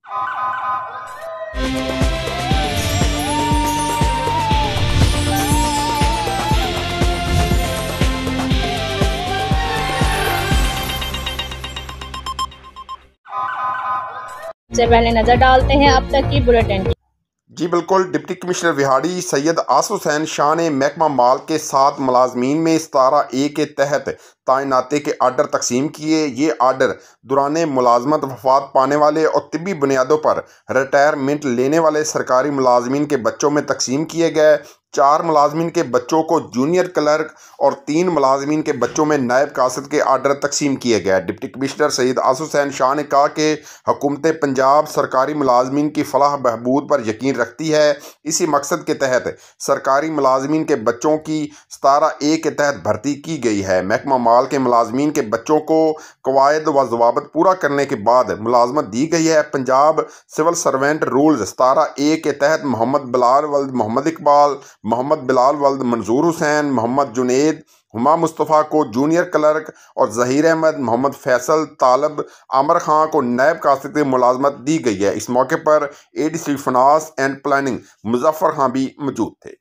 से पहले नजर डालते हैं अब तक की बुलेटिन। जी बिल्कुल। डिप्टी कमिश्नर विहाड़ी सैयद आसिफ हुसैन शाह ने महकमा माल के 7 मुलाजमीन में 17A के तहत तैनाती के आर्डर तकसीम किए। ये आर्डर दौरान मुलाजमत वफात पाने वाले और तिब्बी बुनियादों पर रिटायरमेंट लेने वाले सरकारी मुलाजमीन के बच्चों में तकसीम किए गए। 4 मुलाजमीन के बच्चों को जूनियर क्लर्क और 3 मुलाजमीन के बच्चों में नायब कासिद के आर्डर तकसीम किए गए। डिप्टी कमिश्नर सैयद आसिफ हुसैन शाह ने कहा कि हुकूमत पंजाब सरकारी मुलाजमीन की फलाह बहबूद पर यकीन रखती है। इसी मकसद के तहत सरकारी मुलाजमीन के बच्चों की 17A के तहत भर्ती की गई है। महकमा माल के मुलाजमीन के बच्चों को कवायद व ज़वाबित पूरा करने के बाद मुलाजमत दी गई है। Punjab civil servant rules 17A के तहत मोहम्मद बिलाल वल्द मोहम्मद इकबाल, मोहम्मद बिलाल वल्द मंजूर हुसैन, मोहम्मद जुनेद, हुमा मुस्तफ़ा को जूनियर क्लर्क और ज़हीर अहमद, मोहम्मद फैसल, तालब आमर खां को नायब कासिद की मुलाजमत दी गई है। इस मौके पर ADC finance and planning Muzaffar Khan भी मौजूद थे।